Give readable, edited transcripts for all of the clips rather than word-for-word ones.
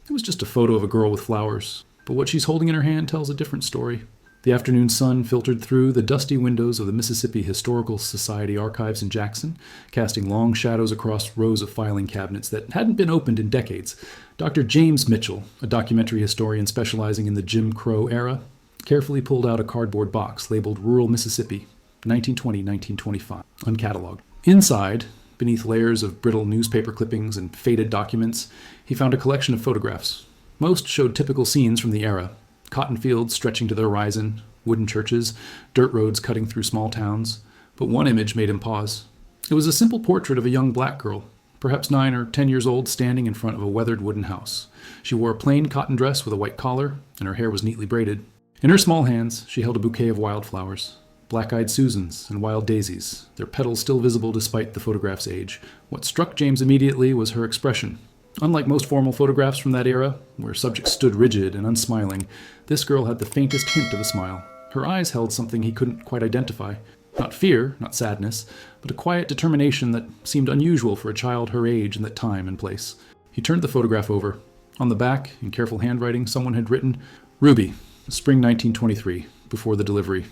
It was just a photo of a girl with flowers, but what she's holding in her hand tells a different story. The afternoon sun filtered through the dusty windows of the Mississippi Historical Society archives in Jackson, casting long shadows across rows of filing cabinets that hadn't been opened in decades. Dr. James Mitchell, a documentary historian specializing in the Jim Crow era, carefully pulled out a cardboard box labeled Rural Mississippi, 1920-1925, uncatalogued. Inside, beneath layers of brittle newspaper clippings and faded documents, he found a collection of photographs. Most showed typical scenes from the era: cotton fields stretching to the horizon, wooden churches, dirt roads cutting through small towns. But one image made him pause. It was a simple portrait of a young black girl, perhaps 9 or 10 years old, standing in front of a weathered wooden house. She wore a plain cotton dress with a white collar, and her hair was neatly braided. In her small hands, she held a bouquet of wildflowers, black-eyed Susans and wild daisies, their petals still visible despite the photograph's age. What struck James immediately was her expression. Unlike most formal photographs from that era, where subjects stood rigid and unsmiling, this girl had the faintest hint of a smile. Her eyes held something he couldn't quite identify. Not fear, not sadness, but a quiet determination that seemed unusual for a child her age in that time and place. He turned the photograph over. On the back, in careful handwriting, someone had written, "Ruby, spring 1923, before the delivery."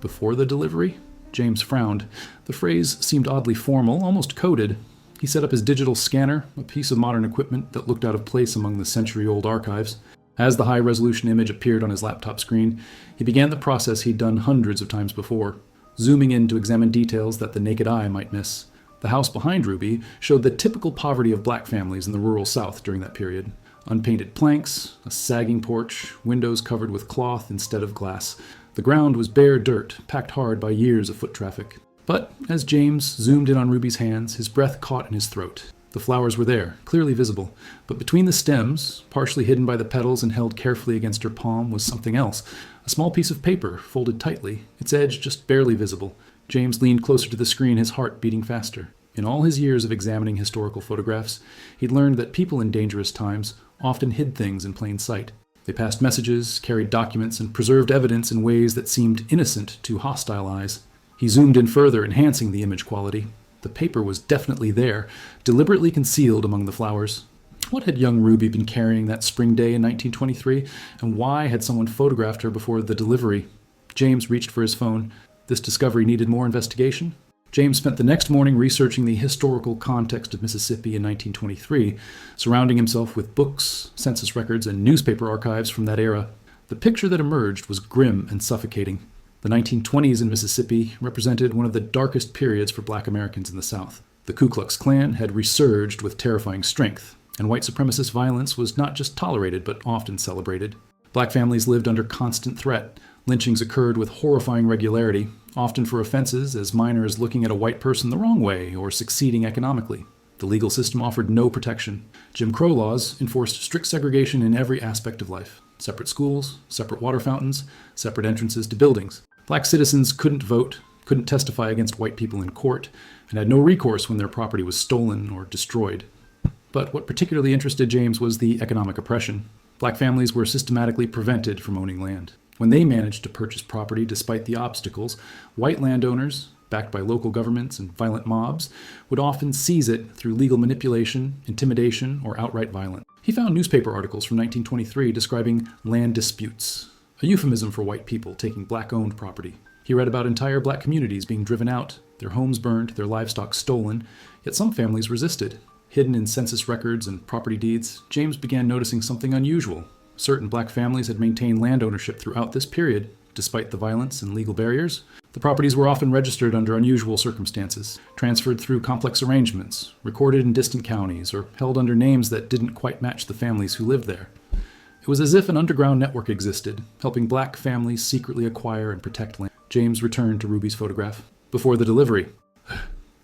Before the delivery? James frowned. The phrase seemed oddly formal, almost coded. He set up his digital scanner, a piece of modern equipment that looked out of place among the century-old archives. As the high-resolution image appeared on his laptop screen, he began the process he'd done hundreds of times before, zooming in to examine details that the naked eye might miss. The house behind Ruby showed the typical poverty of black families in the rural South during that period. Unpainted planks, a sagging porch, windows covered with cloth instead of glass. The ground was bare dirt, packed hard by years of foot traffic. But as James zoomed in on Ruby's hands, his breath caught in his throat. The flowers were there, clearly visible, but between the stems, partially hidden by the petals and held carefully against her palm, was something else. A small piece of paper, folded tightly, its edge just barely visible. James leaned closer to the screen, his heart beating faster. In all his years of examining historical photographs, he'd learned that people in dangerous times often hid things in plain sight. They passed messages, carried documents, and preserved evidence in ways that seemed innocent to hostile eyes. He zoomed in further, enhancing the image quality. The paper was definitely there, deliberately concealed among the flowers. What had young Ruby been carrying that spring day in 1923, and why had someone photographed her before the delivery? James reached for his phone. This discovery needed more investigation. James spent the next morning researching the historical context of Mississippi in 1923, surrounding himself with books, census records, and newspaper archives from that era. The picture that emerged was grim and suffocating. The 1920s in Mississippi represented one of the darkest periods for black Americans in the South. The Ku Klux Klan had resurged with terrifying strength, and white supremacist violence was not just tolerated but often celebrated. Black families lived under constant threat. Lynchings occurred with horrifying regularity, often for offenses as minor as looking at a white person the wrong way or succeeding economically. The legal system offered no protection. Jim Crow laws enforced strict segregation in every aspect of life. Separate schools, separate water fountains, separate entrances to buildings. Black citizens couldn't vote, couldn't testify against white people in court, and had no recourse when their property was stolen or destroyed. But what particularly interested James was the economic oppression. Black families were systematically prevented from owning land. When they managed to purchase property despite the obstacles, white landowners, backed by local governments and violent mobs, would often seize it through legal manipulation, intimidation, or outright violence. He found newspaper articles from 1923 describing land disputes, a euphemism for white people taking black-owned property. He read about entire black communities being driven out, their homes burned, their livestock stolen, yet some families resisted. Hidden in census records and property deeds, James began noticing something unusual. Certain black families had maintained land ownership throughout this period, despite the violence and legal barriers. The properties were often registered under unusual circumstances, transferred through complex arrangements, recorded in distant counties, or held under names that didn't quite match the families who lived there. It was as if an underground network existed, helping black families secretly acquire and protect land. James returned to Ruby's photograph. Before the delivery.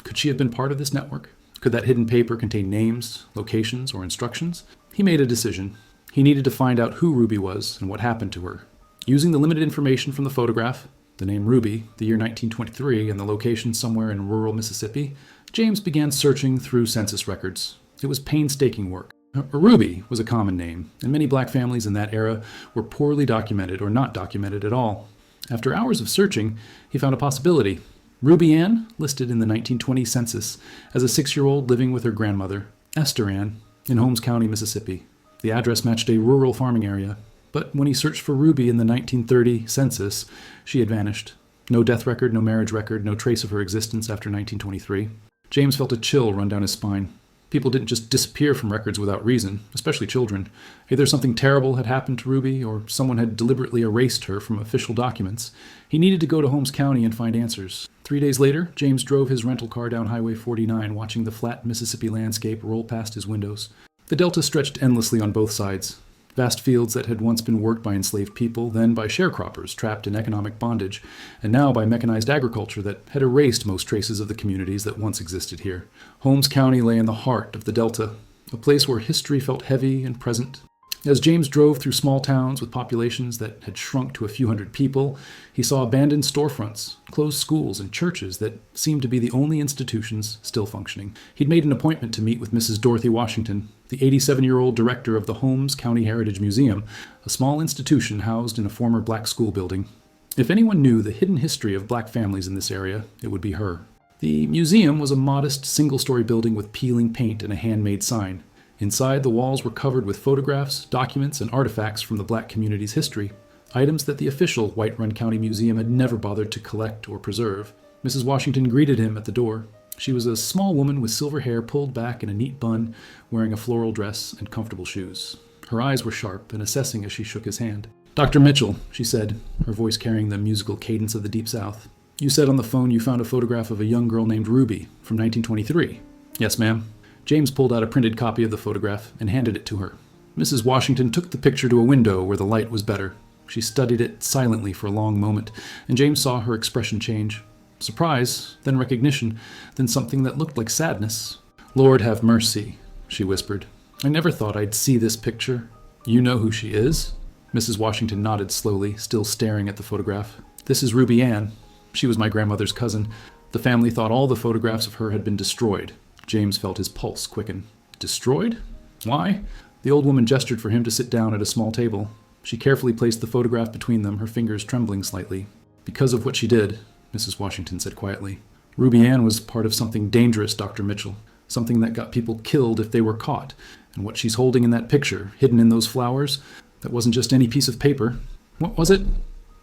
Could she have been part of this network? Could that hidden paper contain names, locations, or instructions? He made a decision. He needed to find out who Ruby was and what happened to her. Using the limited information from the photograph, the name Ruby, the year 1923, and the location somewhere in rural Mississippi, James began searching through census records. It was painstaking work. Ruby was a common name, and many black families in that era were poorly documented or not documented at all. After hours of searching, he found a possibility. Ruby Ann, listed in the 1920 census as a 6-year-old living with her grandmother, Esther Ann, in Holmes County, Mississippi. The address matched a rural farming area, but when he searched for Ruby in the 1930 census, she had vanished. No death record, no marriage record, no trace of her existence after 1923. James felt a chill run down his spine. People didn't just disappear from records without reason, especially children. Either something terrible had happened to Ruby, or someone had deliberately erased her from official documents. He needed to go to Holmes County and find answers. 3 days later, James drove his rental car down Highway 49, watching the flat Mississippi landscape roll past his windows. The delta stretched endlessly on both sides. Vast fields that had once been worked by enslaved people, then by sharecroppers trapped in economic bondage, and now by mechanized agriculture that had erased most traces of the communities that once existed here. Holmes County lay in the heart of the Delta, a place where history felt heavy and present. As James drove through small towns with populations that had shrunk to a few hundred people, he saw abandoned storefronts, closed schools, and churches that seemed to be the only institutions still functioning. He'd made an appointment to meet with Mrs. Dorothy Washington, the 87-year-old director of the Holmes County Heritage Museum, a small institution housed in a former black school building. If anyone knew the hidden history of black families in this area, it would be her. The museum was a modest, single-story building with peeling paint and a handmade sign. Inside, the walls were covered with photographs, documents, and artifacts from the black community's history, items that the official White Run County Museum had never bothered to collect or preserve. Mrs. Washington greeted him at the door. She was a small woman with silver hair pulled back in a neat bun, wearing a floral dress and comfortable shoes. Her eyes were sharp and assessing as she shook his hand. "Dr. Mitchell," she said, her voice carrying the musical cadence of the Deep South. "You said on the phone you found a photograph of a young girl named Ruby from 1923. "Yes, ma'am." James pulled out a printed copy of the photograph and handed it to her. Mrs. Washington took the picture to a window where the light was better. She studied it silently for a long moment, and James saw her expression change. Surprise, then recognition, then something that looked like sadness. "Lord have mercy," she whispered. "I never thought I'd see this picture. You know who she is?" Mrs. Washington nodded slowly, still staring at the photograph. "This is Ruby Ann. She was my grandmother's cousin. The family thought all the photographs of her had been destroyed." James felt his pulse quicken. "Destroyed? Why?" The old woman gestured for him to sit down at a small table. She carefully placed the photograph between them, her fingers trembling slightly. "Because of what she did," Mrs. Washington said quietly. "Ruby Ann was part of something dangerous, Dr. Mitchell. Something that got people killed if they were caught. And what she's holding in that picture, hidden in those flowers, that wasn't just any piece of paper. What was it?"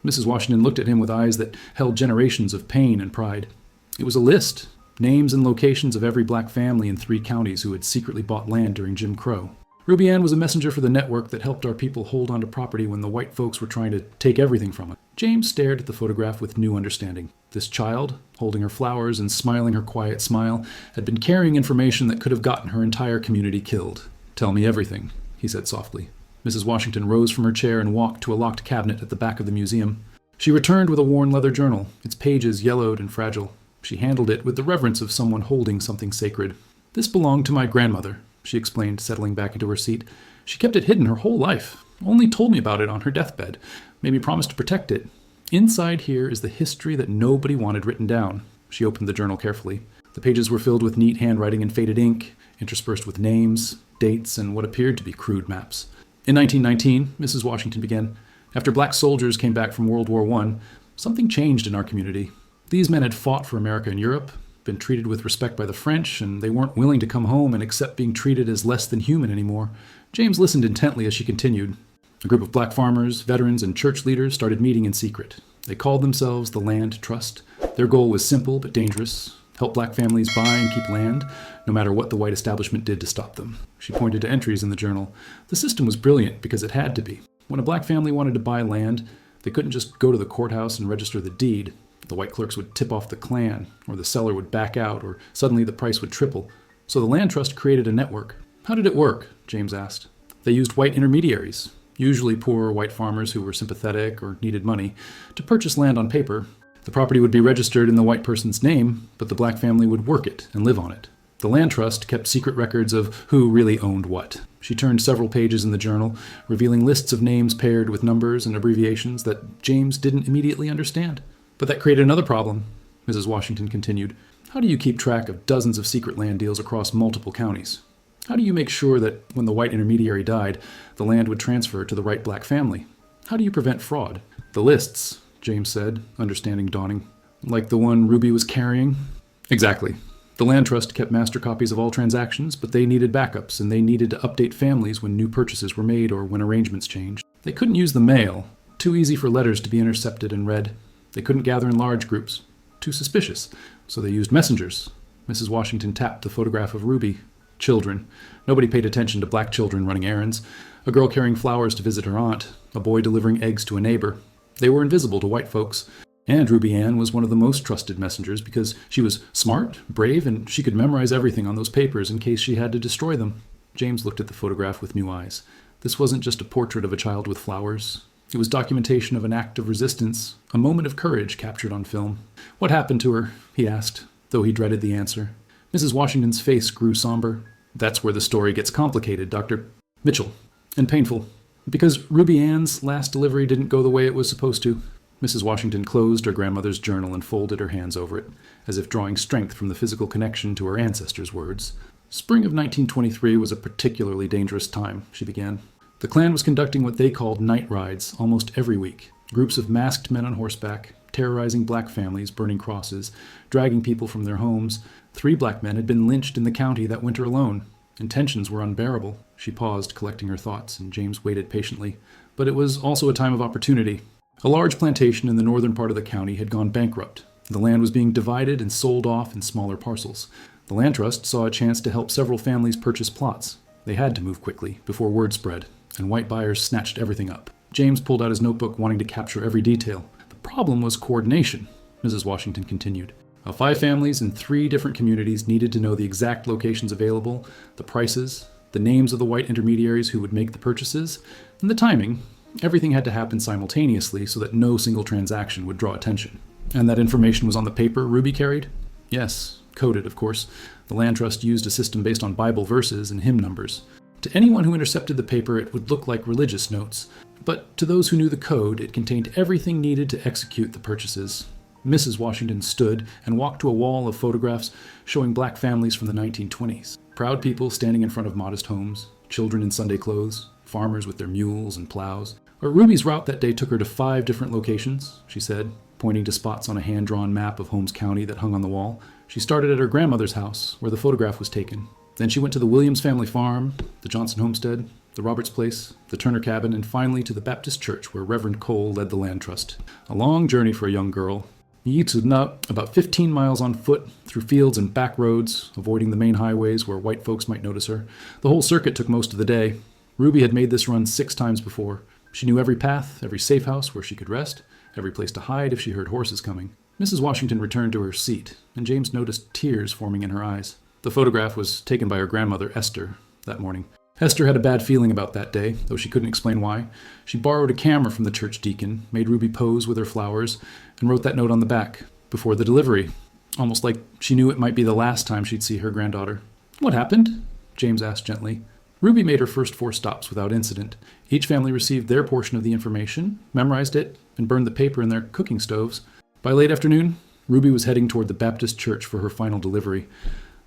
Mrs. Washington looked at him with eyes that held generations of pain and pride. "It was a list. Names and locations of every black family in 3 counties who had secretly bought land during Jim Crow. Ruby Ann was a messenger for the network that helped our people hold onto property when the white folks were trying to take everything from it." James stared at the photograph with new understanding. This child, holding her flowers and smiling her quiet smile, had been carrying information that could have gotten her entire community killed. "Tell me everything," he said softly. Mrs. Washington rose from her chair and walked to a locked cabinet at the back of the museum. She returned with a worn leather journal, its pages yellowed and fragile. She handled it with the reverence of someone holding something sacred. "This belonged to my grandmother," she explained, settling back into her seat. "She kept it hidden her whole life, only told me about it on her deathbed, made me promise to protect it. Inside here is the history that nobody wanted written down." She opened the journal carefully. The pages were filled with neat handwriting and faded ink, interspersed with names, dates, and what appeared to be crude maps. "In 1919, Mrs. Washington began, after black soldiers came back from World War I, something changed in our community. These men had fought for America and Europe, been treated with respect by the French, and they weren't willing to come home and accept being treated as less than human anymore." James listened intently as she continued. A group of black farmers, veterans, and church leaders started meeting in secret. They called themselves the Land Trust. Their goal was simple but dangerous: help black families buy and keep land, no matter what the white establishment did to stop them. She pointed to entries in the journal. The system was brilliant because it had to be. When a black family wanted to buy land, they couldn't just go to the courthouse and register the deed. The white clerks would tip off the Klan, or the seller would back out, or suddenly the price would triple. So the Land Trust created a network. "How did it work?" James asked. "They used white intermediaries, usually poor white farmers who were sympathetic or needed money, to purchase land on paper. The property would be registered in the white person's name, but the black family would work it and live on it. The Land Trust kept secret records of who really owned what." She turned several pages in the journal, revealing lists of names paired with numbers and abbreviations that James didn't immediately understand. "But that created another problem," Mrs. Washington continued. "How do you keep track of dozens of secret land deals across multiple counties? How do you make sure that when the white intermediary died, the land would transfer to the right black family? How do you prevent fraud?" "The lists," James said, understanding dawning. "Like the one Ruby was carrying?" "Exactly. The land trust kept master copies of all transactions, but they needed backups, and they needed to update families when new purchases were made or when arrangements changed. They couldn't use the mail. Too easy for letters to be intercepted and read. They couldn't gather in large groups. Too suspicious. So they used messengers. Mrs. Washington tapped the photograph of Ruby. Children. Nobody paid attention to black children running errands. A girl carrying flowers to visit her aunt. A boy delivering eggs to a neighbor. They were invisible to white folks. And Ruby Ann was one of the most trusted messengers because she was smart, brave, and she could memorize everything on those papers in case she had to destroy them. James looked at the photograph with new eyes. This wasn't just a portrait of a child with flowers. It was documentation of an act of resistance, a moment of courage captured on film. What happened to her? He asked, though he dreaded the answer. Mrs. Washington's face grew somber. That's where the story gets complicated, Dr. Mitchell, and painful. Because Ruby Ann's last delivery didn't go the way it was supposed to. Mrs. Washington closed her grandmother's journal and folded her hands over it, as if drawing strength from the physical connection to her ancestors' words. Spring of 1923 was a particularly dangerous time, she began. The Klan was conducting what they called night rides almost every week. Groups of masked men on horseback, terrorizing black families, burning crosses, dragging people from their homes. 3 black men had been lynched in the county that winter alone. And tensions were unbearable. She paused, collecting her thoughts, and James waited patiently. But it was also a time of opportunity. A large plantation in the northern part of the county had gone bankrupt. The land was being divided and sold off in smaller parcels. The land trust saw a chance to help several families purchase plots. They had to move quickly, before word spread, and white buyers snatched everything up. James pulled out his notebook, wanting to capture every detail. The problem was coordination, Mrs. Washington continued. 5 families in 3 different communities needed to know the exact locations available, the prices, the names of the white intermediaries who would make the purchases, and the timing. Everything had to happen simultaneously so that no single transaction would draw attention. And that information was on the paper Ruby carried? Yes, coded, of course. The land trust used a system based on Bible verses and hymn numbers. To anyone who intercepted the paper, it would look like religious notes. But to those who knew the code, it contained everything needed to execute the purchases. Mrs. Washington stood and walked to a wall of photographs showing black families from the 1920s. Proud people standing in front of modest homes, children in Sunday clothes, farmers with their mules and plows. Ruby's route that day took her to 5 different locations, she said, pointing to spots on a hand-drawn map of Holmes County that hung on the wall. She started at her grandmother's house, where the photograph was taken. Then she went to the Williams family farm, the Johnson homestead, the Roberts place, the Turner cabin, and finally to the Baptist church where Reverend Cole led the land trust. A long journey for a young girl. About 15 miles on foot, through fields and back roads, avoiding the main highways where white folks might notice her. The whole circuit took most of the day. Ruby had made this run 6 times before. She knew every path, every safe house where she could rest, every place to hide if she heard horses coming. Mrs. Washington returned to her seat, and James noticed tears forming in her eyes. The photograph was taken by her grandmother, Esther, that morning. Esther had a bad feeling about that day, though she couldn't explain why. She borrowed a camera from the church deacon, made Ruby pose with her flowers, and wrote that note on the back, before the delivery, almost like she knew it might be the last time she'd see her granddaughter. "What happened?" James asked gently. Ruby made her first 4 stops without incident. Each family received their portion of the information, memorized it, and burned the paper in their cooking stoves. By late afternoon, Ruby was heading toward the Baptist church for her final delivery.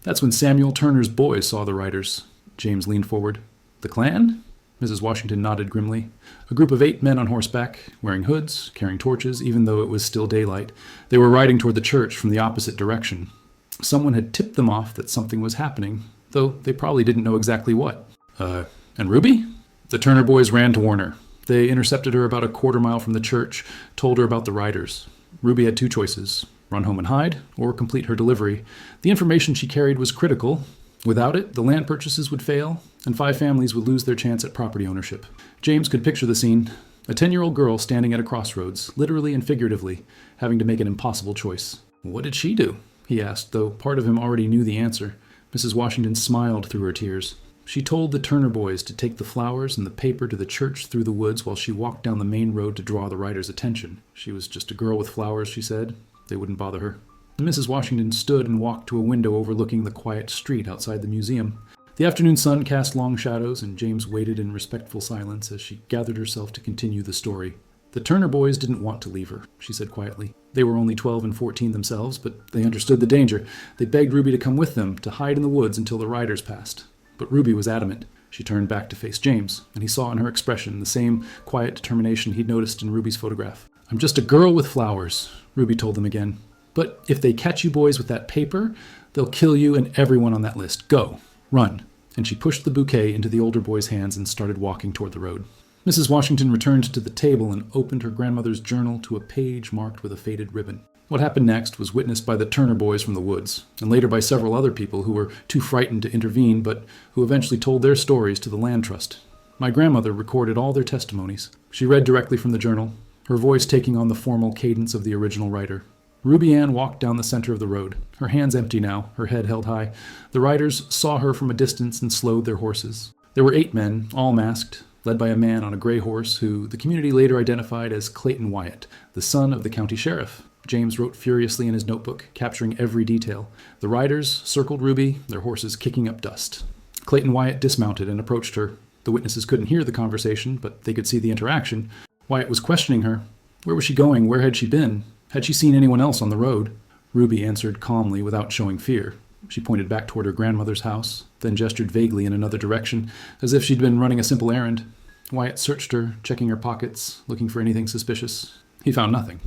That's when Samuel Turner's boys saw the riders. James leaned forward. "The Klan?" Mrs. Washington nodded grimly. A group of 8 men on horseback, wearing hoods, carrying torches, even though it was still daylight. They were riding toward the church from the opposite direction. Someone had tipped them off that something was happening, though they probably didn't know exactly what. And Ruby?" The Turner boys ran to warn her. They intercepted her about a quarter mile from the church, told her about the riders. Ruby had 2 choices, run home and hide, or complete her delivery. The information she carried was critical. Without it, the land purchases would fail, and 5 families would lose their chance at property ownership. James could picture the scene. A 10-year-old girl standing at a crossroads, literally and figuratively, having to make an impossible choice. What did she do? He asked, though part of him already knew the answer. Mrs. Washington smiled through her tears. She told the Turner boys to take the flowers and the paper to the church through the woods while she walked down the main road to draw the riders' attention. She was just a girl with flowers, she said. They wouldn't bother her. Mrs. Washington stood and walked to a window overlooking the quiet street outside the museum. The afternoon sun cast long shadows, and James waited in respectful silence as she gathered herself to continue the story. The Turner boys didn't want to leave her, she said quietly. They were only 12 and 14 themselves, but they understood the danger. They begged Ruby to come with them, to hide in the woods until the riders passed. But Ruby was adamant. She turned back to face James, and he saw in her expression the same quiet determination he'd noticed in Ruby's photograph. "I'm just a girl with flowers," Ruby told them again. "But if they catch you boys with that paper, They'll kill you and everyone on that list. Go. Run." And she pushed the bouquet into the older boy's hands and started walking toward the road. Mrs. Washington returned to the table and opened her grandmother's journal to a page marked with a faded ribbon. What happened next was witnessed by the Turner boys from the woods, and later by several other people who were too frightened to intervene, but who eventually told their stories to the land trust. My grandmother recorded all their testimonies. She read directly from the journal, her voice taking on the formal cadence of the original writer. Ruby Ann walked down the center of the road, her hands empty now, her head held high. The riders saw her from a distance and slowed their horses. There were 8 men, all masked, led by a man on a gray horse who the community later identified as Clayton Wyatt, the son of the county sheriff. James wrote furiously in his notebook, capturing every detail. The riders circled Ruby, their horses kicking up dust. Clayton Wyatt dismounted and approached her. The witnesses couldn't hear the conversation, but they could see the interaction. Wyatt was questioning her. Where was she going? Where had she been? Had she seen anyone else on the road? Ruby answered calmly without showing fear. She pointed back toward her grandmother's house, then gestured vaguely in another direction, as if she'd been running a simple errand. Wyatt searched her, checking her pockets, looking for anything suspicious. He found nothing.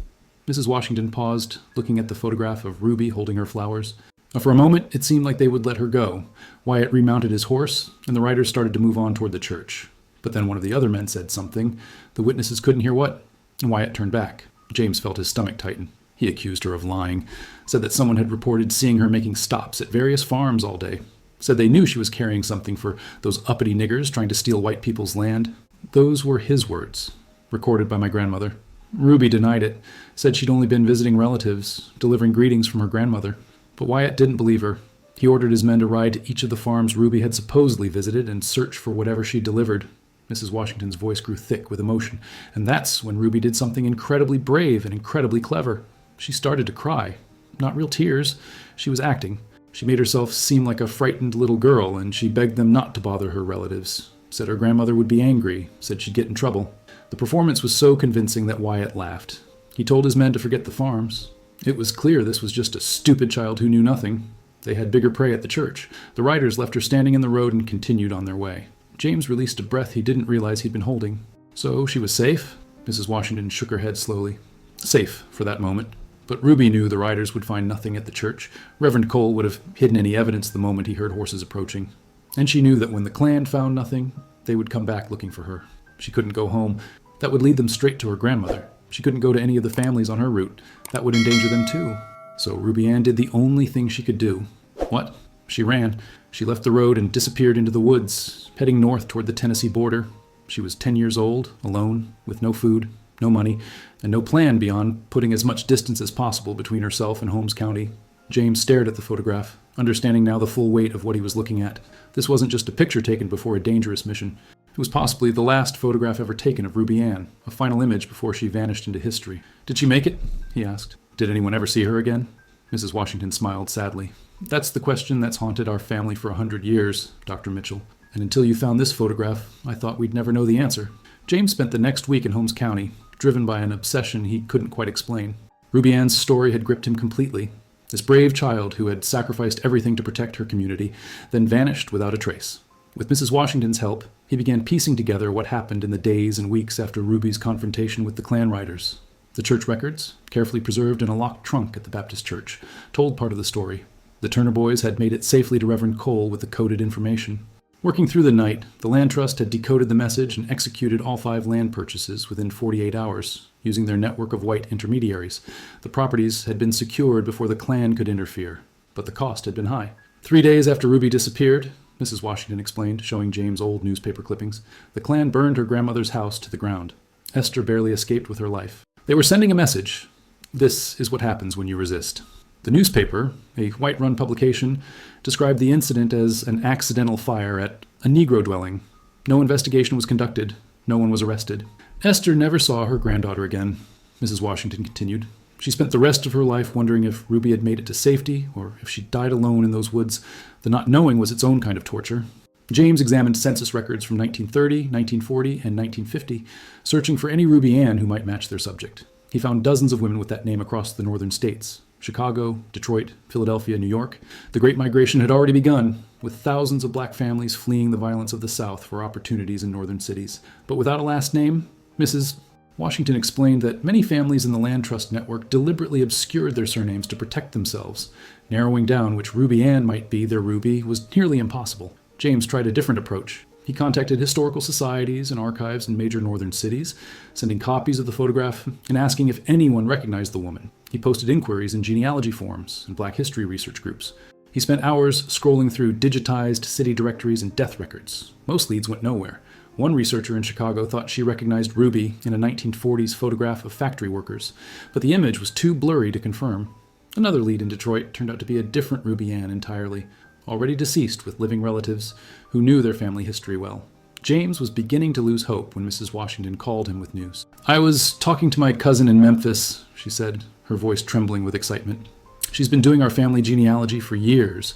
Mrs. Washington paused, looking at the photograph of Ruby holding her flowers. For a moment, it seemed like they would let her go. Wyatt remounted his horse, and the riders started to move on toward the church. But then one of the other men said something. The witnesses couldn't hear what, and Wyatt turned back. James felt his stomach tighten. He accused her of lying, said that someone had reported seeing her making stops at various farms all day, said they knew she was carrying something for those uppity niggers trying to steal white people's land. Those were his words, recorded by my grandmother. Ruby denied it, said she'd only been visiting relatives, delivering greetings from her grandmother. But Wyatt didn't believe her. He ordered his men to ride to each of the farms Ruby had supposedly visited and search for whatever she delivered. Mrs. Washington's voice grew thick with emotion, and that's when Ruby did something incredibly brave and incredibly clever. She started to cry. Not real tears. She was acting. She made herself seem like a frightened little girl, and she begged them not to bother her relatives. Said her grandmother would be angry, said she'd get in trouble. The performance was so convincing that Wyatt laughed. He told his men to forget the farms. It was clear this was just a stupid child who knew nothing. They had bigger prey at the church. The riders left her standing in the road and continued on their way. James released a breath he didn't realize he'd been holding. So she was safe? Mrs. Washington shook her head slowly. Safe for that moment. But Ruby knew the riders would find nothing at the church. Reverend Cole would have hidden any evidence the moment he heard horses approaching. And she knew that when the clan found nothing, they would come back looking for her. She couldn't go home. That would lead them straight to her grandmother. She couldn't go to any of the families on her route. That would endanger them too. So Ruby Ann did the only thing she could do. What? She ran. She left the road and disappeared into the woods, heading north toward the Tennessee border. She was 10 years old, alone, with no food, no money, and no plan beyond putting as much distance as possible between herself and Holmes County. James stared at the photograph, understanding now the full weight of what he was looking at. This wasn't just a picture taken before a dangerous mission. It was possibly the last photograph ever taken of Ruby Ann, a final image before she vanished into history. Did she make it? He asked. Did anyone ever see her again? Mrs. Washington smiled sadly. That's the question that's haunted our family for 100 years, Dr. Mitchell. And until you found this photograph, I thought we'd never know the answer. James spent the next week in Holmes County, driven by an obsession he couldn't quite explain. Ruby Ann's story had gripped him completely. This brave child who had sacrificed everything to protect her community, then vanished without a trace. With Mrs. Washington's help, he began piecing together what happened in the days and weeks after Ruby's confrontation with the Klan riders. The church records, carefully preserved in a locked trunk at the Baptist church, told part of the story. The Turner boys had made it safely to Reverend Cole with the coded information. Working through the night, the Land Trust had decoded the message and executed all 5 land purchases within 48 hours, using their network of white intermediaries. The properties had been secured before the Klan could interfere, but the cost had been high. 3 days after Ruby disappeared, Mrs. Washington explained, showing James old newspaper clippings, the Klan burned her grandmother's house to the ground. Esther barely escaped with her life. They were sending a message. This is what happens when you resist. The newspaper, a white-run publication, described the incident as an accidental fire at a Negro dwelling. No investigation was conducted. No one was arrested. Esther never saw her granddaughter again, Mrs. Washington continued. She spent the rest of her life wondering if Ruby had made it to safety or if she died alone in those woods. The not knowing was its own kind of torture. James examined census records from 1930, 1940, and 1950, searching for any Ruby Ann who might match their subject. He found dozens of women with that name across the northern states. Chicago, Detroit, Philadelphia, New York. The Great Migration had already begun, with thousands of black families fleeing the violence of the South for opportunities in northern cities. But without a last name, Mrs. Washington explained that many families in the land trust network deliberately obscured their surnames to protect themselves. Narrowing down which Ruby Ann might be their Ruby was nearly impossible. James tried a different approach. He contacted historical societies and archives in major northern cities, sending copies of the photograph and asking if anyone recognized the woman. He posted inquiries in genealogy forums and Black history research groups. He spent hours scrolling through digitized city directories and death records. Most leads went nowhere. One researcher in Chicago thought she recognized Ruby in a 1940s photograph of factory workers, but the image was too blurry to confirm. Another lead in Detroit turned out to be a different Ruby Ann entirely, already deceased with living relatives who knew their family history well. James was beginning to lose hope when Mrs. Washington called him with news. "I was talking to my cousin in Memphis," she said, her voice trembling with excitement. "She's been doing our family genealogy for years,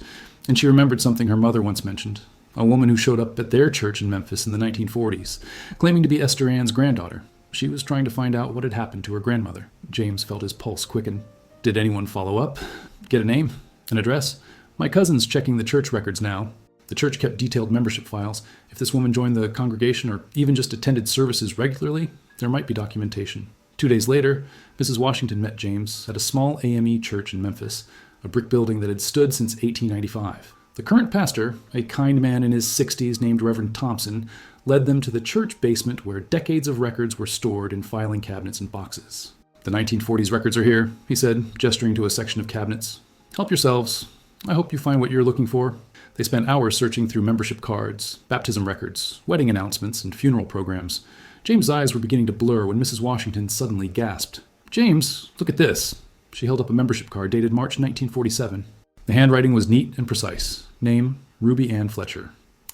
and she remembered something her mother once mentioned. A woman who showed up at their church in Memphis in the 1940s, claiming to be Esther Ann's granddaughter. She was trying to find out what had happened to her grandmother." James felt his pulse quicken. "Did anyone follow up? Get a name? An address?" "My cousin's checking the church records now. The church kept detailed membership files. If this woman joined the congregation or even just attended services regularly, there might be documentation." 2 days later, Mrs. Washington met James at a small AME church in Memphis, a brick building that had stood since 1895. The current pastor, a kind man in his 60s named Reverend Thompson, led them to the church basement where decades of records were stored in filing cabinets and boxes. "The 1940s records are here," he said, gesturing to a section of cabinets. "Help yourselves. I hope you find what you're looking for." They spent hours searching through membership cards, baptism records, wedding announcements, and funeral programs. James' eyes were beginning to blur when Mrs. Washington suddenly gasped. "James, look at this." She held up a membership card dated March 1947. The handwriting was neat and precise. Name, Ruby Ann Fletcher.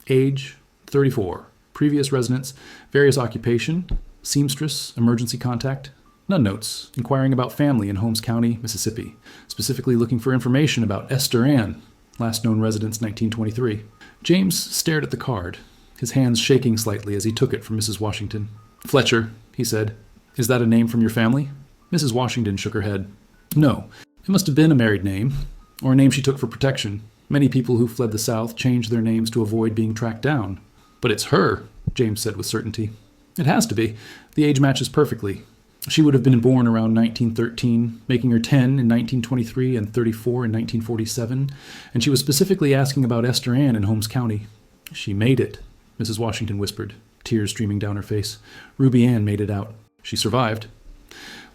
Age, 34. Previous residence, various occupation, seamstress, emergency contact. None notes, inquiring about family in Holmes County, Mississippi, specifically looking for information about Esther Ann, last known residence 1923. James stared at the card, his hands shaking slightly as he took it from Mrs. Washington. "Fletcher," he said. "Is that a name from your family?" Mrs. Washington shook her head. "No, it must have been a married name, or a name she took for protection. Many people who fled the South changed their names to avoid being tracked down." "But it's her," James said with certainty. "It has to be. The age matches perfectly. She would have been born around 1913, making her 10 in 1923 and 34 in 1947, and she was specifically asking about Esther Ann in Holmes County." "She made it," Mrs. Washington whispered, tears streaming down her face. "Ruby Ann made it out. She survived."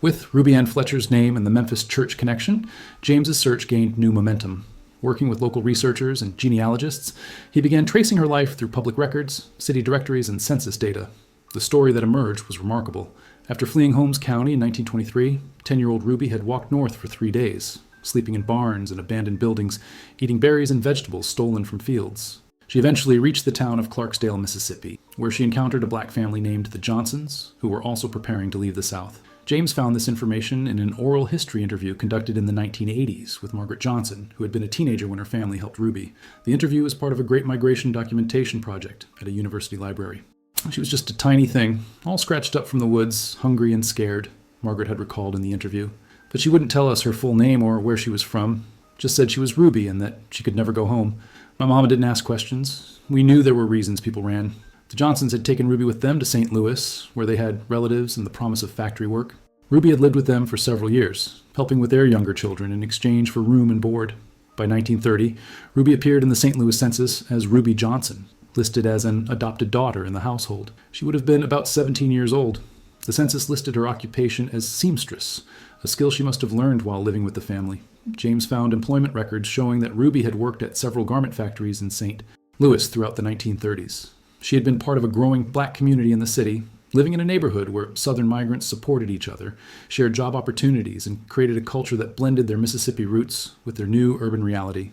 With Ruby Ann Fletcher's name and the Memphis church connection, James's search gained new momentum. Working with local researchers and genealogists, he began tracing her life through public records, city directories, and census data. The story that emerged was remarkable. After fleeing Holmes County in 1923, 10-year-old Ruby had walked north for 3 days, sleeping in barns and abandoned buildings, eating berries and vegetables stolen from fields. She eventually reached the town of Clarksdale, Mississippi, where she encountered a black family named the Johnsons, who were also preparing to leave the South. James found this information in an oral history interview conducted in the 1980s with Margaret Johnson, who had been a teenager when her family helped Ruby. The interview was part of a Great Migration documentation project at a university library. "She was just a tiny thing, all scratched up from the woods, hungry and scared," Margaret had recalled in the interview. "But she wouldn't tell us her full name or where she was from, just said she was Ruby and that she could never go home. My mama didn't ask questions. We knew there were reasons people ran. The Johnsons had taken Ruby with them to St. Louis, where they had relatives and the promise of factory work. Ruby had lived with them for several years, helping with their younger children in exchange for room and board. By 1930, Ruby appeared in the St. Louis census as Ruby Johnson, listed as an adopted daughter in the household. She would have been about 17 years old. The census listed her occupation as seamstress, a skill she must have learned while living with the family. James found employment records showing that Ruby had worked at several garment factories in St. Louis throughout the 1930s. She had been part of a growing black community in the city, living in a neighborhood where Southern migrants supported each other, shared job opportunities, and created a culture that blended their Mississippi roots with their new urban reality.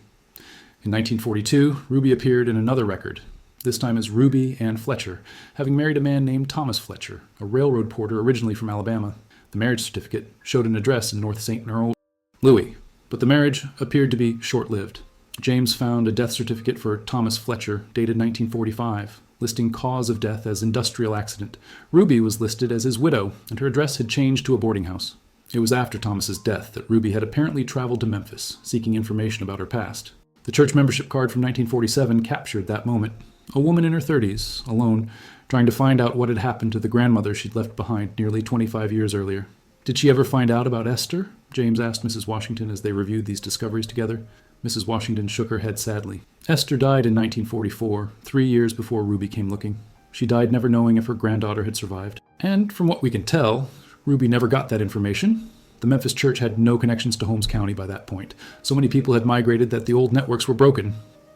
In 1942, Ruby appeared in another record, this time as Ruby Ann Fletcher, having married a man named Thomas Fletcher, a railroad porter originally from Alabama. The marriage certificate showed an address in North St. Louis, but the marriage appeared to be short-lived. James found a death certificate for Thomas Fletcher, dated 1945, listing cause of death as industrial accident. Ruby was listed as his widow, and her address had changed to a boarding house. It was after Thomas's death that Ruby had apparently traveled to Memphis, seeking information about her past. The church membership card from 1947 captured that moment. A woman in her 30s, alone, trying to find out what had happened to the grandmother she'd left behind nearly 25 years earlier. Did she ever find out about Esther? James asked Mrs. Washington as they reviewed these discoveries together. Mrs. Washington shook her head sadly. Esther died in 1944, 3 years before Ruby came looking. She died never knowing if her granddaughter had survived. And from what we can tell, Ruby never got that information. The Memphis church had no connections to Holmes County by that point. So many people had migrated that the old networks were broken.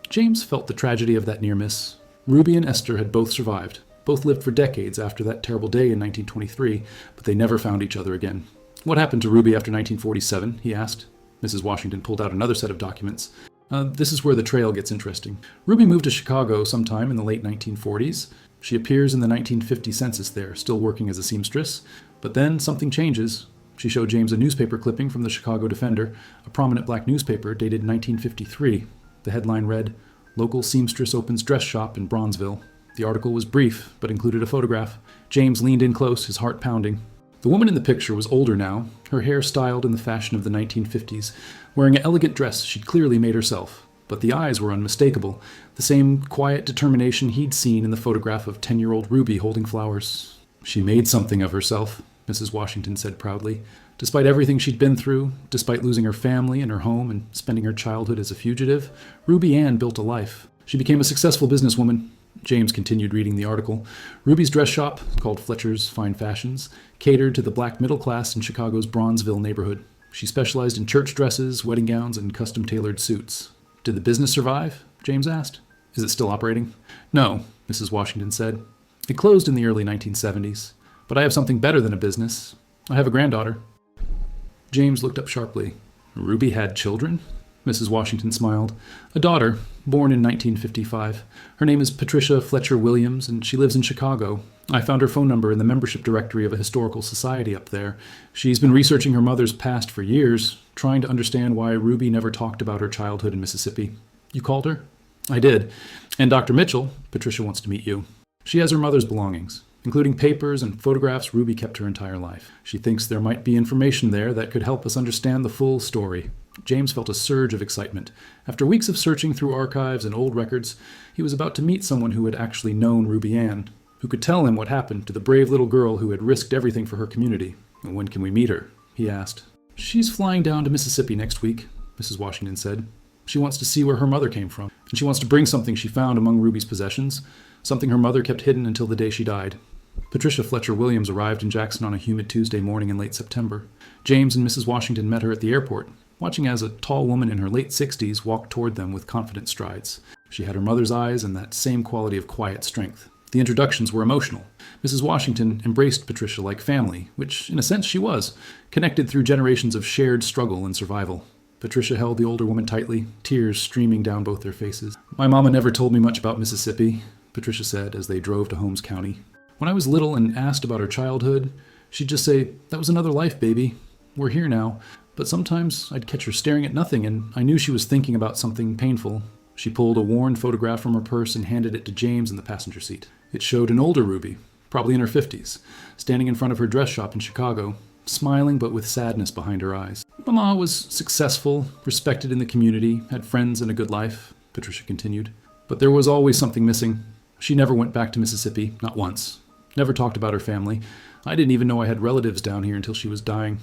James felt the tragedy of that near miss. Ruby and Esther had both survived. Both lived for decades after that terrible day in 1923, but they never found each other again. What happened to Ruby after 1947? He asked. Mrs. Washington pulled out another set of documents. This is where the trail gets interesting. Ruby moved to Chicago sometime in the late 1940s. She appears in the 1950 census there, still working as a seamstress. But then something changes. She showed James a newspaper clipping from the Chicago Defender, a prominent black newspaper dated 1953. The headline read, "Local seamstress opens dress shop in Bronzeville." The article was brief, but included a photograph. James leaned in close, his heart pounding. The woman in the picture was older now, her hair styled in the fashion of the 1950s, wearing an elegant dress she'd clearly made herself. But the eyes were unmistakable, the same quiet determination he'd seen in the photograph of 10-year-old Ruby holding flowers. She made something of herself, Mrs. Washington said proudly. Despite everything she'd been through, despite losing her family and her home and spending her childhood as a fugitive, Ruby Ann built a life. She became a successful businesswoman. James continued reading the article. Ruby's dress shop, called Fletcher's Fine Fashions, catered to the black middle class in Chicago's Bronzeville neighborhood. She specialized in church dresses, wedding gowns, and custom-tailored suits. Did the business survive? James asked. Is it still operating? No, Mrs. Washington said. It closed in the early 1970s. But I have something better than a business. I have a granddaughter. James looked up sharply. Ruby had children? Mrs. Washington smiled. A daughter, born in 1955. Her name is Patricia Fletcher Williams, and she lives in Chicago. I found her phone number in the membership directory of a historical society up there. She's been researching her mother's past for years, trying to understand why Ruby never talked about her childhood in Mississippi. You called her? I did. And Dr. Mitchell, Patricia wants to meet you. She has her mother's belongings, including papers and photographs Ruby kept her entire life. She thinks there might be information there that could help us understand the full story. James felt a surge of excitement. After weeks of searching through archives and old records, he was about to meet someone who had actually known Ruby Ann, who could tell him what happened to the brave little girl who had risked everything for her community. And when can we meet her? He asked. She's flying down to Mississippi next week, Mrs. Washington said. She wants to see where her mother came from, and she wants to bring something she found among Ruby's possessions, something her mother kept hidden until the day she died. Patricia Fletcher Williams arrived in Jackson on a humid Tuesday morning in late September. James and Mrs. Washington met her at the airport, watching as a tall woman in her late 60s walked toward them with confident strides. She had her mother's eyes and that same quality of quiet strength. The introductions were emotional. Mrs. Washington embraced Patricia like family, which in a sense she was, connected through generations of shared struggle and survival. Patricia held the older woman tightly, tears streaming down both their faces. My mama never told me much about Mississippi, Patricia said as they drove to Holmes County. When I was little and asked about her childhood, she'd just say, "That was another life, baby. We're here now." But sometimes I'd catch her staring at nothing, and I knew she was thinking about something painful. She pulled a worn photograph from her purse and handed it to James in the passenger seat. It showed an older Ruby, probably in her 50s, standing in front of her dress shop in Chicago, smiling but with sadness behind her eyes. Mama was successful, respected in the community, had friends and a good life, Patricia continued. But there was always something missing. She never went back to Mississippi, not once. Never talked about her family. I didn't even know I had relatives down here until she was dying.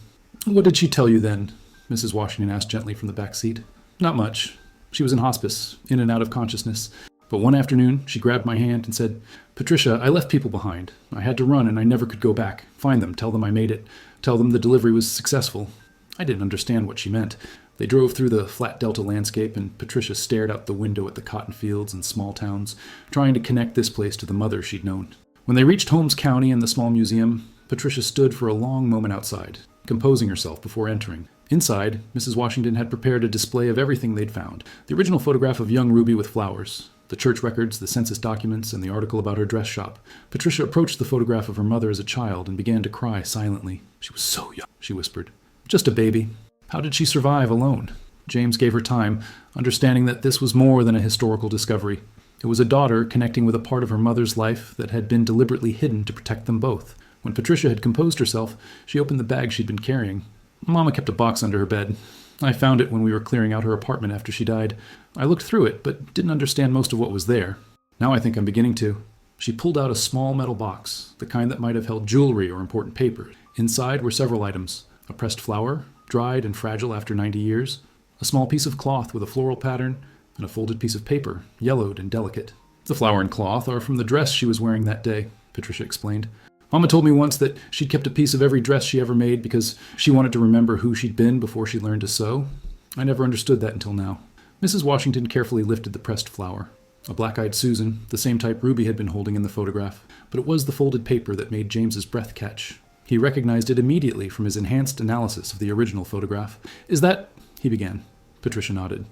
What did she tell you then? Mrs. Washington asked gently from the back seat. Not much. She was in hospice, in and out of consciousness. But one afternoon, she grabbed my hand and said, "Patricia, I left people behind. I had to run and I never could go back. Find them, tell them I made it. Tell them the delivery was successful." I didn't understand what she meant. They drove through the flat delta landscape, and Patricia stared out the window at the cotton fields and small towns, trying to connect this place to the mother she'd known. When they reached Holmes County and the small museum, Patricia stood for a long moment outside, composing herself before entering. Inside, Mrs. Washington had prepared a display of everything they'd found. The original photograph of young Ruby with flowers, the church records, the census documents, and the article about her dress shop. Patricia approached the photograph of her mother as a child and began to cry silently. "She was so young," she whispered. "Just a baby. How did she survive alone?" James gave her time, understanding that this was more than a historical discovery. It was a daughter connecting with a part of her mother's life that had been deliberately hidden to protect them both. When Patricia had composed herself, she opened the bag she'd been carrying. Mama kept a box under her bed. I found it when we were clearing out her apartment after she died. I looked through it, but didn't understand most of what was there. Now I think I'm beginning to. She pulled out a small metal box, the kind that might have held jewelry or important papers. Inside were several items: a pressed flower, dried and fragile after 90 years, a small piece of cloth with a floral pattern, and a folded piece of paper, yellowed and delicate. The flower and cloth are from the dress she was wearing that day, Patricia explained. Mama told me once that she'd kept a piece of every dress she ever made because she wanted to remember who she'd been before she learned to sew. I never understood that until now. Mrs. Washington carefully lifted the pressed flower. A black-eyed Susan, the same type Ruby had been holding in the photograph, but it was the folded paper that made James's breath catch. He recognized it immediately from his enhanced analysis of the original photograph. "Is that—" he began. Patricia nodded.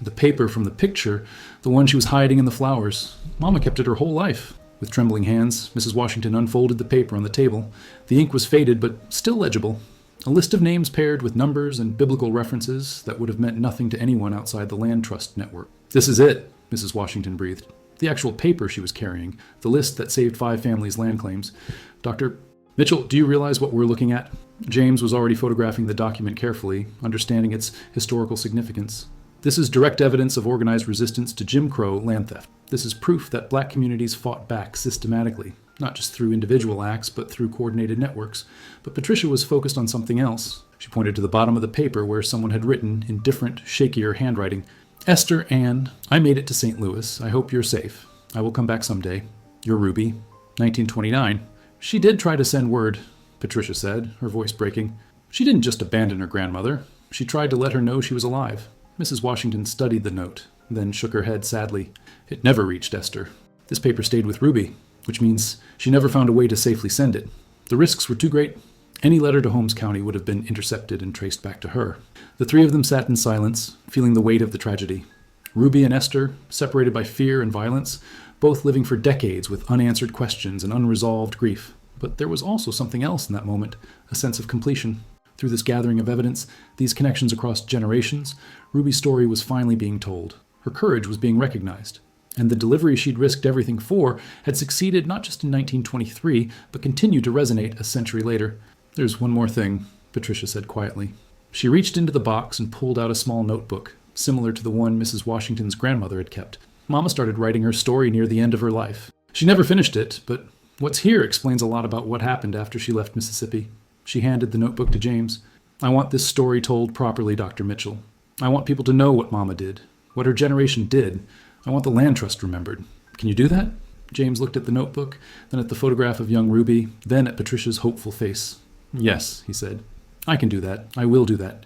"The paper from the picture, the one she was hiding in the flowers. Mama kept it her whole life." With trembling hands, Mrs. Washington unfolded the paper on the table. The ink was faded, but still legible. A list of names paired with numbers and biblical references that would have meant nothing to anyone outside the land trust network. "This is it," Mrs. Washington breathed. The actual paper she was carrying, the list that saved 5 families' land claims. "Dr. Mitchell, do you realize what we're looking at?" James was already photographing the document carefully, understanding its historical significance. "This is direct evidence of organized resistance to Jim Crow land theft. This is proof that black communities fought back systematically, not just through individual acts, but through coordinated networks." But Patricia was focused on something else. She pointed to the bottom of the paper where someone had written, in different, shakier handwriting, "Esther Ann, I made it to St. Louis. I hope you're safe. I will come back someday. Your Ruby, 1929. "She did try to send word," Patricia said, her voice breaking. "She didn't just abandon her grandmother. She tried to let her know she was alive." Mrs. Washington studied the note, then shook her head sadly. "It never reached Esther. This paper stayed with Ruby, which means she never found a way to safely send it. The risks were too great. Any letter to Holmes County would have been intercepted and traced back to her." The 3 of them sat in silence, feeling the weight of the tragedy. Ruby and Esther, separated by fear and violence, both living for decades with unanswered questions and unresolved grief. But there was also something else in that moment, a sense of completion. Through this gathering of evidence, these connections across generations, Ruby's story was finally being told. Her courage was being recognized. And the delivery she'd risked everything for had succeeded not just in 1923, but continued to resonate a century later. "There's one more thing," Patricia said quietly. She reached into the box and pulled out a small notebook, similar to the one Mrs. Washington's grandmother had kept. Mama started writing her story near the end of her life. She never finished it, but what's here explains a lot about what happened after she left Mississippi. She handed the notebook to James. "I want this story told properly, Dr. Mitchell. I want people to know what Mama did, what her generation did. I want the land trust remembered. Can you do that?" James looked at the notebook, then at the photograph of young Ruby, then at Patricia's hopeful face. "Yes," he said. "I can do that. I will do that."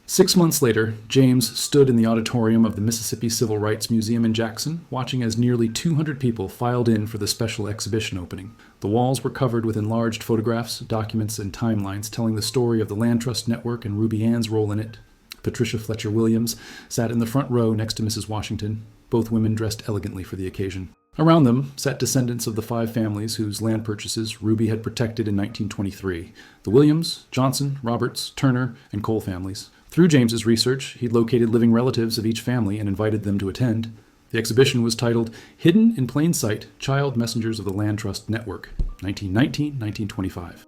6 months later, James stood in the auditorium of the Mississippi Civil Rights Museum in Jackson, watching as nearly 200 people filed in for the special exhibition opening. The walls were covered with enlarged photographs, documents, and timelines telling the story of the Land Trust Network and Ruby Ann's role in it. Patricia Fletcher Williams sat in the front row next to Mrs. Washington, both women dressed elegantly for the occasion. Around them sat descendants of the 5 families whose land purchases Ruby had protected in 1923, the Williams, Johnson, Roberts, Turner, and Cole families. Through James's research, he'd located living relatives of each family and invited them to attend. The exhibition was titled Hidden in Plain Sight, Child Messengers of the Land Trust Network, 1919-1925.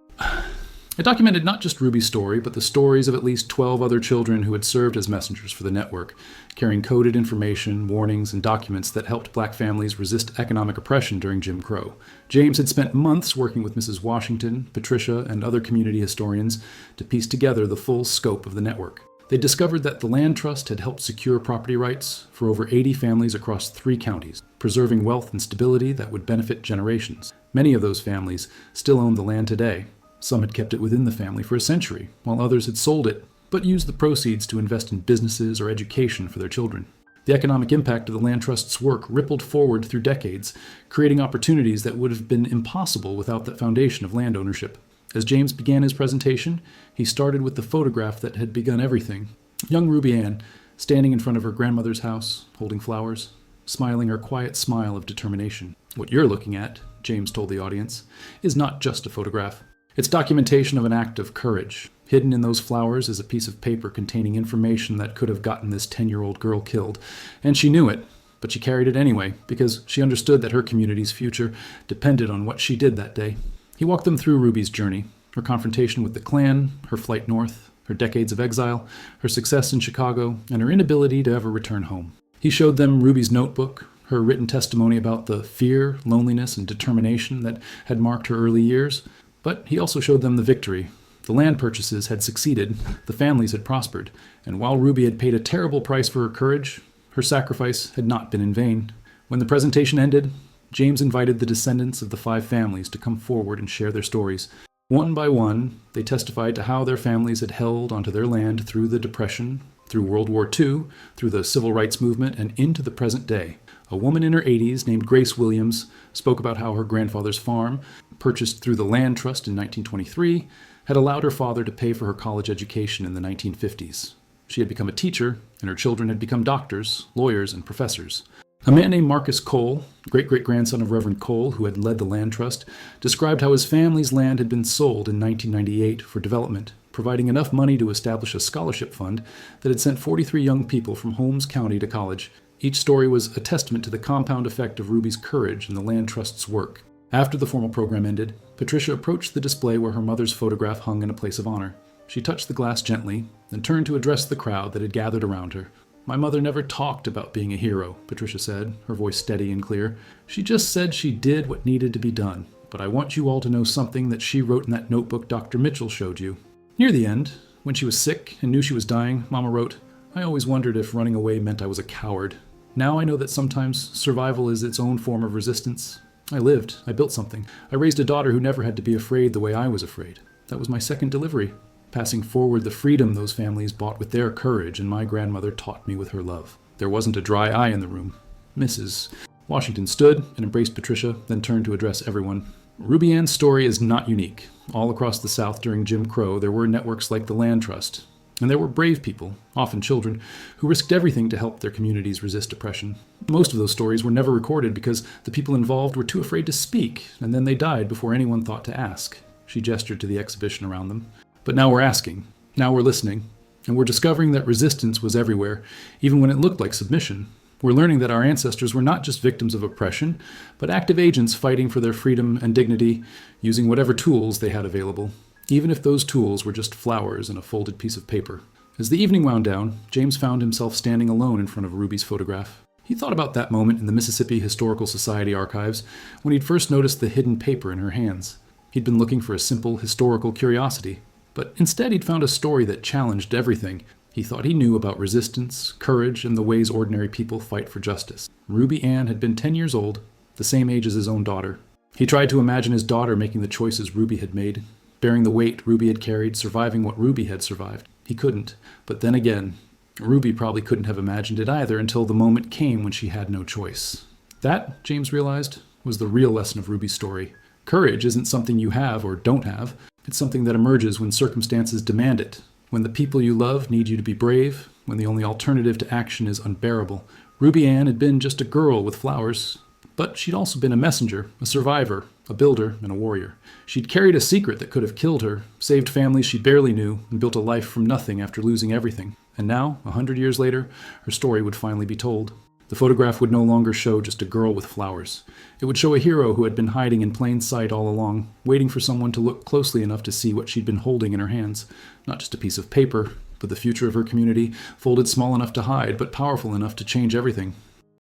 It documented not just Ruby's story, but the stories of at least 12 other children who had served as messengers for the network, carrying coded information, warnings, and documents that helped black families resist economic oppression during Jim Crow. James had spent months working with Mrs. Washington, Patricia, and other community historians to piece together the full scope of the network. They discovered that the Land Trust had helped secure property rights for over 80 families across 3 counties, preserving wealth and stability that would benefit generations. Many of those families still own the land today. Some had kept it within the family for a century, while others had sold it, but used the proceeds to invest in businesses or education for their children. The economic impact of the Land Trust's work rippled forward through decades, creating opportunities that would have been impossible without the foundation of land ownership. As James began his presentation, he started with the photograph that had begun everything. Young Ruby Ann, standing in front of her grandmother's house, holding flowers, smiling her quiet smile of determination. "What you're looking at," James told the audience, "is not just a photograph. It's documentation of an act of courage. Hidden in those flowers is a piece of paper containing information that could have gotten this 10-year-old girl killed. And she knew it, but she carried it anyway, because she understood that her community's future depended on what she did that day." He walked them through Ruby's journey, her confrontation with the Klan, her flight north, her decades of exile, her success in Chicago, and her inability to ever return home. He showed them Ruby's notebook, her written testimony about the fear, loneliness, and determination that had marked her early years. But he also showed them the victory. The land purchases had succeeded, the families had prospered, and while Ruby had paid a terrible price for her courage, her sacrifice had not been in vain. When the presentation ended, James invited the descendants of the 5 families to come forward and share their stories. One by one, they testified to how their families had held onto their land through the Depression, through World War II, through the Civil Rights Movement, and into the present day. A woman in her 80s named Grace Williams spoke about how her grandfather's farm, purchased through the Land Trust in 1923, had allowed her father to pay for her college education in the 1950s. She had become a teacher, and her children had become doctors, lawyers, and professors. A man named Marcus Cole, great-great-grandson of Reverend Cole, who had led the Land Trust, described how his family's land had been sold in 1998 for development, providing enough money to establish a scholarship fund that had sent 43 young people from Holmes County to college. Each story was a testament to the compound effect of Ruby's courage and the Land Trust's work. After the formal program ended, Patricia approached the display where her mother's photograph hung in a place of honor. She touched the glass gently, then turned to address the crowd that had gathered around her. "My mother never talked about being a hero," Patricia said, her voice steady and clear. "She just said she did what needed to be done. But I want you all to know something that she wrote in that notebook Dr. Mitchell showed you." Near the end, when she was sick and knew she was dying, Mama wrote, "I always wondered if running away meant I was a coward. Now I know that sometimes survival is its own form of resistance. I lived. I built something. I raised a daughter who never had to be afraid the way I was afraid. That was my second delivery, passing forward the freedom those families bought with their courage, and my grandmother taught me with her love." There wasn't a dry eye in the room. Mrs. Washington stood and embraced Patricia, then turned to address everyone. Ruby Ann's story is not unique. All across the South during Jim Crow, there were networks like the Land Trust. And there were brave people, often children, who risked everything to help their communities resist oppression. Most of those stories were never recorded because the people involved were too afraid to speak, and then they died before anyone thought to ask. She gestured to the exhibition around them. But now we're asking. Now we're listening. And we're discovering that resistance was everywhere, even when it looked like submission. We're learning that our ancestors were not just victims of oppression, but active agents fighting for their freedom and dignity, using whatever tools they had available, even if those tools were just flowers and a folded piece of paper. As the evening wound down, James found himself standing alone in front of Ruby's photograph. He thought about that moment in the Mississippi Historical Society archives when he'd first noticed the hidden paper in her hands. He'd been looking for a simple historical curiosity, but instead he'd found a story that challenged everything he thought he knew about resistance, courage, and the ways ordinary people fight for justice. Ruby Ann had been 10 years old, the same age as his own daughter. He tried to imagine his daughter making the choices Ruby had made, bearing the weight Ruby had carried, surviving what Ruby had survived. He couldn't. But then again, Ruby probably couldn't have imagined it either until the moment came when she had no choice. That, James realized, was the real lesson of Ruby's story. Courage isn't something you have or don't have. It's something that emerges when circumstances demand it, when the people you love need you to be brave, when the only alternative to action is unbearable. Ruby Ann had been just a girl with flowers, but she'd also been a messenger, a survivor, a builder, and a warrior. She'd carried a secret that could have killed her, saved families she barely knew, and built a life from nothing after losing everything. And now, 100 years later, her story would finally be told. The photograph would no longer show just a girl with flowers. It would show a hero who had been hiding in plain sight all along, waiting for someone to look closely enough to see what she'd been holding in her hands. Not just a piece of paper, but the future of her community, folded small enough to hide, but powerful enough to change everything.